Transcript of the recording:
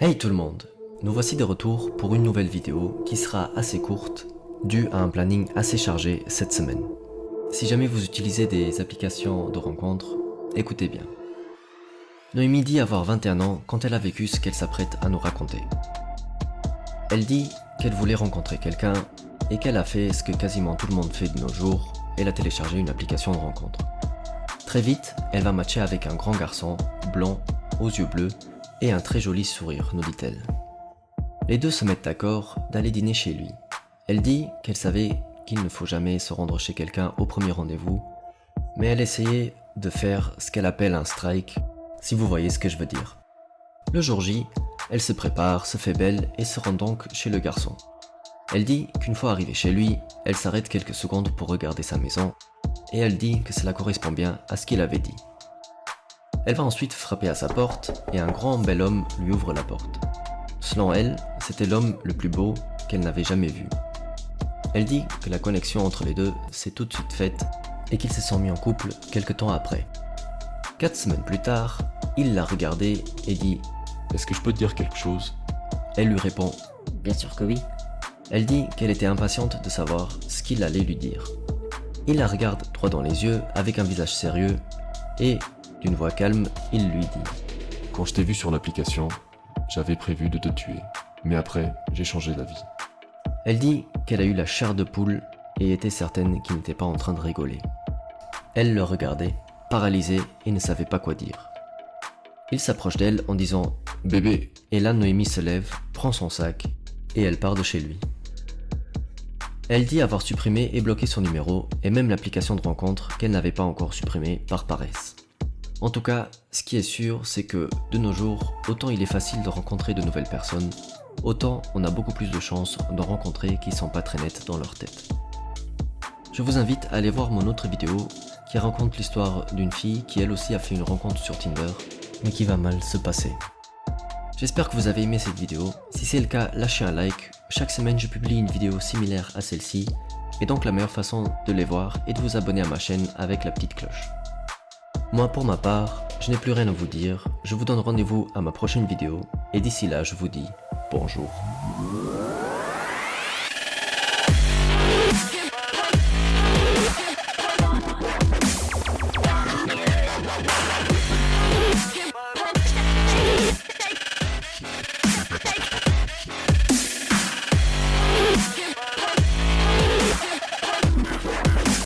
Hey tout le monde, nous voici de retour pour une nouvelle vidéo qui sera assez courte, due à un planning assez chargé cette semaine. Si jamais vous utilisez des applications de rencontres, écoutez bien. Noémie dit avoir 21 ans quand elle a vécu ce qu'elle s'apprête à nous raconter. Elle dit qu'elle voulait rencontrer quelqu'un et qu'elle a fait ce que quasiment tout le monde fait de nos jours, elle a téléchargé une application de rencontre. Très vite, elle va matcher avec un grand garçon, blond, aux yeux bleus, et un très joli sourire, nous dit-elle. Les deux se mettent d'accord d'aller dîner chez lui. Elle dit qu'elle savait qu'il ne faut jamais se rendre chez quelqu'un au premier rendez-vous, mais elle essayait de faire ce qu'elle appelle un strike, si vous voyez ce que je veux dire. Le jour J, elle se prépare, se fait belle et se rend donc chez le garçon. Elle dit qu'une fois arrivée chez lui, elle s'arrête quelques secondes pour regarder sa maison, et elle dit que cela correspond bien à ce qu'il avait dit. Elle va ensuite frapper à sa porte et un grand bel homme lui ouvre la porte. Selon elle, c'était l'homme le plus beau qu'elle n'avait jamais vu. Elle dit que la connexion entre les deux s'est tout de suite faite et qu'ils se sont mis en couple quelque temps après. 4 semaines plus tard, il l'a regardée et dit « Est-ce que je peux te dire quelque chose ? Elle lui répond « Bien sûr que oui. » Elle dit qu'elle était impatiente de savoir ce qu'il allait lui dire. Il la regarde droit dans les yeux avec un visage sérieux et, d'une voix calme, il lui dit Quand je t'ai vu sur l'application, j'avais prévu de te tuer. Mais après, j'ai changé d'avis. Elle dit qu'elle a eu la chair de poule et était certaine qu'il n'était pas en train de rigoler. Elle le regardait, paralysée et ne savait pas quoi dire. Il s'approche d'elle en disant « Bébé !» Et là Noémie se lève, prend son sac et elle part de chez lui. Elle dit avoir supprimé et bloqué son numéro et même l'application de rencontre qu'elle n'avait pas encore supprimée par paresse. En tout cas, ce qui est sûr, c'est que, de nos jours, autant il est facile de rencontrer de nouvelles personnes, autant on a beaucoup plus de chances d'en rencontrer qui sont pas très nettes dans leur tête. Je vous invite à aller voir mon autre vidéo qui raconte l'histoire d'une fille qui elle aussi a fait une rencontre sur Tinder, mais qui va mal se passer. J'espère que vous avez aimé cette vidéo. Si c'est le cas, lâchez un like. Chaque semaine, je publie une vidéo similaire à celle-ci, et donc la meilleure façon de les voir est de vous abonner à ma chaîne avec la petite cloche. Moi pour ma part, je n'ai plus rien à vous dire, je vous donne rendez-vous à ma prochaine vidéo, et d'ici là je vous dis bonjour.